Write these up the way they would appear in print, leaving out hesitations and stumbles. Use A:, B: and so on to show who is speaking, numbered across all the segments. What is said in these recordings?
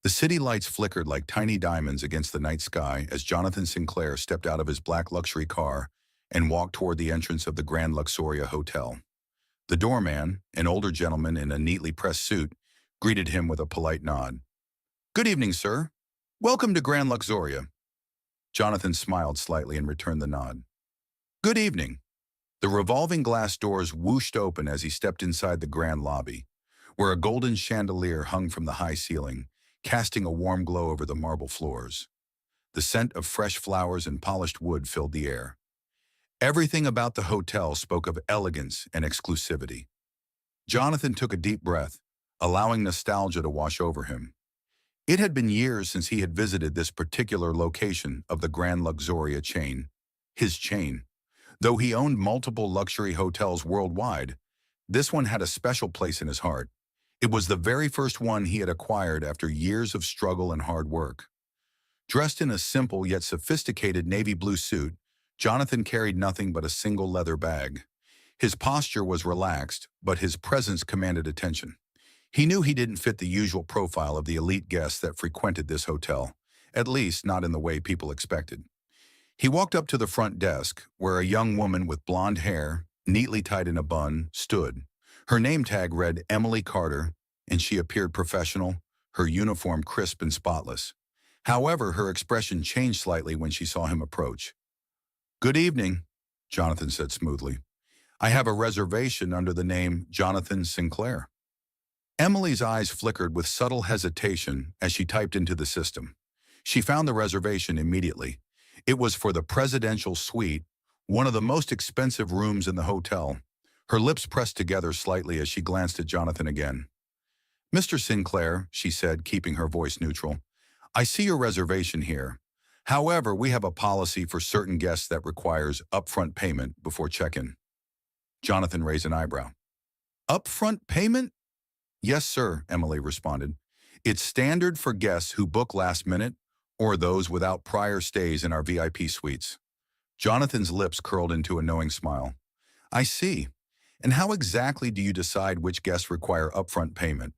A: The city lights flickered like tiny diamonds against the night sky as Jonathan Sinclair stepped out of his black luxury car and walked toward the entrance of the Grand Luxoria Hotel. The doorman, an older gentleman in a neatly pressed suit, greeted him with a polite nod. "Good evening, sir. Welcome to Grand Luxoria." Jonathan smiled slightly and returned the nod. "Good evening." The revolving glass doors whooshed open as he stepped inside the grand lobby, where a golden chandelier hung from the high ceiling, casting a warm glow over the marble floors. The scent of fresh flowers and polished wood filled the air. Everything about the hotel spoke of elegance and exclusivity. Jonathan took a deep breath, allowing nostalgia to wash over him. It had been years since he had visited this particular location of the Grand Luxoria chain, his chain. Though he owned multiple luxury hotels worldwide, this one had a special place in his heart. It was the very first one he had acquired after years of struggle and hard work. Dressed in a simple yet sophisticated navy blue suit, Jonathan carried nothing but a single leather bag. His posture was relaxed, but his presence commanded attention. He knew he didn't fit the usual profile of the elite guests that frequented this hotel, at least not in the way people expected. He walked up to the front desk, where a young woman with blonde hair, neatly tied in a bun, stood. Her name tag read Emily Carter, and she appeared professional, her uniform crisp and spotless. However, her expression changed slightly when she saw him approach. "Good evening," Jonathan said smoothly. "I have a reservation under the name Jonathan Sinclair." Emily's eyes flickered with subtle hesitation as she typed into the system. She found the reservation immediately. It was for the presidential suite, one of the most expensive rooms in the hotel. Her lips pressed together slightly as she glanced at Jonathan again. "Mr. Sinclair," she said, keeping her voice neutral, "I see your reservation here. However, we have a policy for certain guests that requires upfront payment before check-in." Jonathan raised an eyebrow. "Upfront payment?" "Yes, sir," Emily responded. "It's standard for guests who book last minute or those without prior stays in our VIP suites." Jonathan's lips curled into a knowing smile. "I see. And how exactly do you decide which guests require upfront payment?"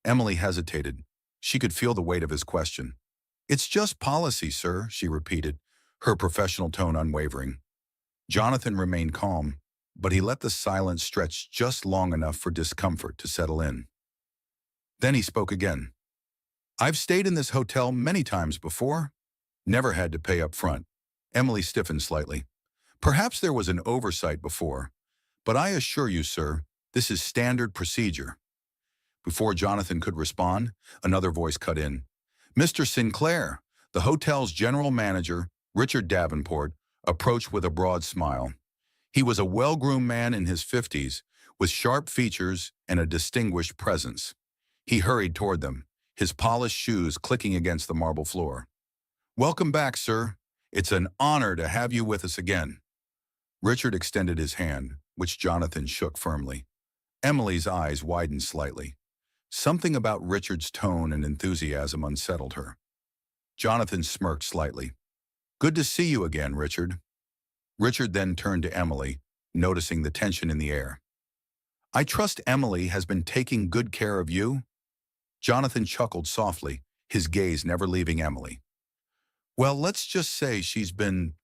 A: Emily hesitated. She could feel the weight of his question. "It's just policy, sir," she repeated, her professional tone unwavering. Jonathan remained calm, but he let the silence stretch just long enough for discomfort to settle in. Then he spoke again. "I've stayed in this hotel many times before. Never had to pay up front." Emily stiffened slightly. "Perhaps there was an oversight before, but I assure you, sir, this is standard procedure." Before Jonathan could respond, another voice cut in. "Mr. Sinclair," the hotel's general manager, Richard Davenport, approached with a broad smile. He was a well-groomed man in his 50s, with sharp features and a distinguished presence. He hurried toward them, his polished shoes clicking against the marble floor. "Welcome back, sir. It's an honor to have you with us again." Richard extended his hand, which Jonathan shook firmly. Emily's eyes widened slightly. Something about Richard's tone and enthusiasm unsettled her. Jonathan smirked slightly. "Good to see you again, Richard." Richard then turned to Emily, noticing the tension in the air. "I trust Emily has been taking good care of you?" Jonathan chuckled softly, his gaze never leaving Emily. "Well, let's just say she's been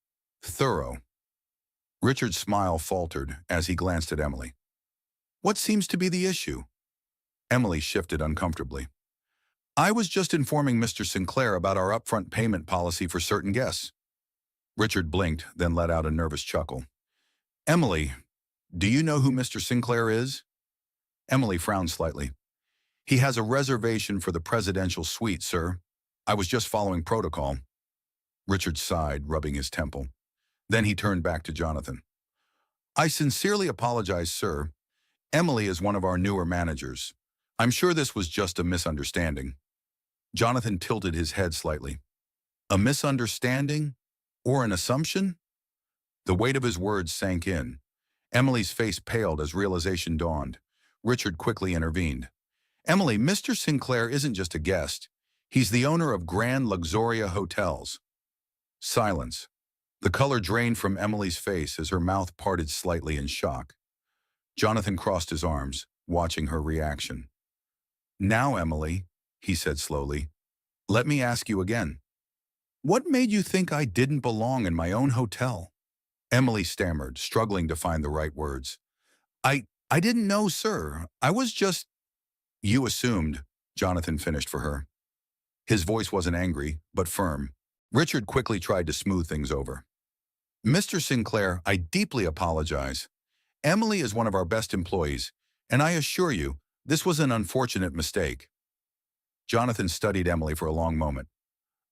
A: thorough." Richard's smile faltered as he glanced at Emily. "What seems to be the issue?" Emily shifted uncomfortably. "I was just informing Mr. Sinclair about our upfront payment policy for certain guests." Richard blinked, then let out a nervous chuckle. "Emily, do you know who Mr. Sinclair is?" Emily frowned slightly. "He has a reservation for the presidential suite, sir. I was just following protocol." Richard sighed, rubbing his temple. Then he turned back to Jonathan. "I sincerely apologize, sir. Emily is one of our newer managers. I'm sure this was just a misunderstanding." Jonathan tilted his head slightly. "A misunderstanding? Or an assumption?" The weight of his words sank in. Emily's face paled as realization dawned. Richard quickly intervened. "Emily, Mr. Sinclair isn't just a guest. He's the owner of Grand Luxoria Hotels." Silence. The color drained from Emily's face as her mouth parted slightly in shock. Jonathan crossed his arms, watching her reaction. "Now, Emily," he said slowly, Let me ask you again. What made you think I didn't belong in my own hotel? Emily stammered, struggling to find the right words. I didn't know, sir. I was just... You assumed, Jonathan finished for her. His voice wasn't angry, but firm. Richard quickly tried to smooth things over. Mr. Sinclair, I deeply apologize. Emily is one of our best employees, and I assure you, this was an unfortunate mistake. Jonathan studied Emily for a long moment.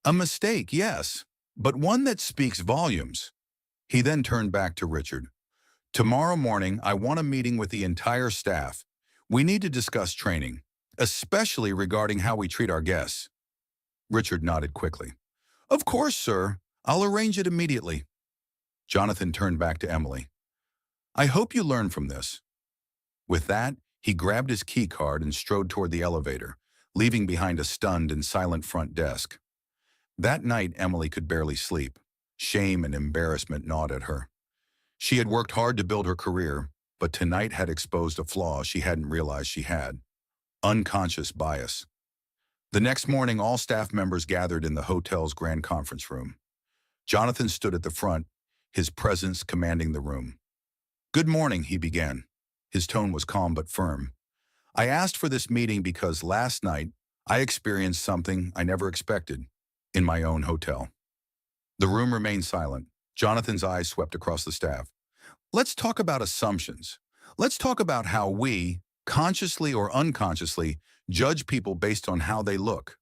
A: A mistake, yes, but one that speaks volumes. He then turned back to Richard. Tomorrow morning, I want a meeting with the entire staff. We need to discuss training, especially regarding how we treat our guests. Richard nodded quickly. Of course, sir. I'll arrange it immediately. Jonathan turned back to Emily. I hope you learn from this. With that, he grabbed his key card and strode toward the elevator, leaving behind a stunned and silent front desk. That night, Emily could barely sleep. Shame and embarrassment gnawed at her. She had worked hard to build her career, but tonight had exposed a flaw she hadn't realized she had. Unconscious bias. The next morning, all staff members gathered in the hotel's grand conference room. Jonathan stood at the front, his presence commanding the room. Good morning, he began. His tone was calm but firm. I asked for this meeting because last night I experienced something I never expected in my own hotel. The room remained silent. Jonathan's eyes swept across the staff. Let's talk about assumptions. Let's talk about how we, consciously or unconsciously, judge people based on how they look.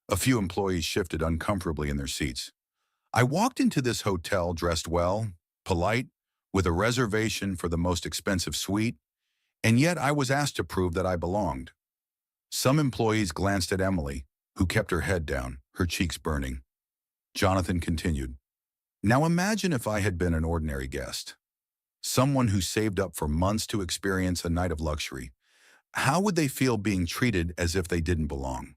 A: A few employees shifted uncomfortably in their seats. I walked into this hotel dressed well, polite, with a reservation for the most expensive suite, and yet I was asked to prove that I belonged. Some employees glanced at Emily, who kept her head down, her cheeks burning. Jonathan continued. Now imagine if I had been an ordinary guest. Someone who saved up for months to experience a night of luxury. How would they feel being treated as if they didn't belong?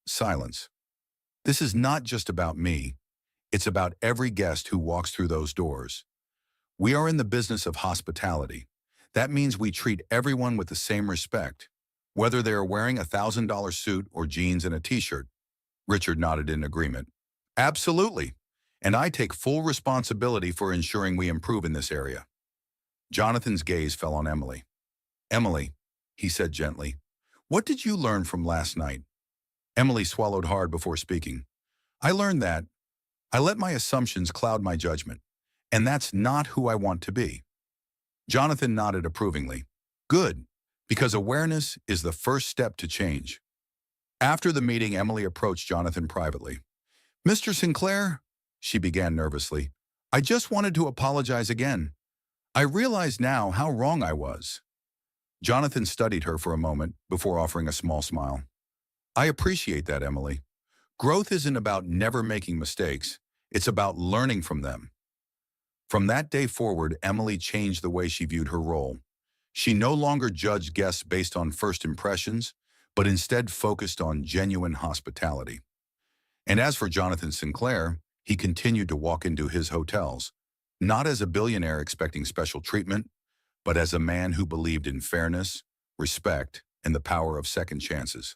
A: Silence. This is not just about me. It's about every guest who walks through those doors. We are in the business of hospitality. That means we treat everyone with the same respect, whether they are wearing a $1,000 suit or jeans and a t-shirt. Richard nodded in agreement. Absolutely. And I take full responsibility for ensuring we improve in this area. Jonathan's gaze fell on Emily. Emily, he said gently, what did you learn from last night? Emily swallowed hard before speaking. I learned that I let my assumptions cloud my judgment, and that's not who I want to be. Jonathan nodded approvingly. Good, because awareness is the first step to change. After the meeting, Emily approached Jonathan privately. Mr. Sinclair, she began nervously, I just wanted to apologize again. I realize now how wrong I was. Jonathan studied her for a moment before offering a small smile. I appreciate that, Emily. Growth isn't about never making mistakes. It's about learning from them. From that day forward, Emily changed the way she viewed her role. She no longer judged guests based on first impressions, but instead focused on genuine hospitality. And as for Jonathan Sinclair, he continued to walk into his hotels, not as a billionaire expecting special treatment, but as a man who believed in fairness, respect, and the power of second chances.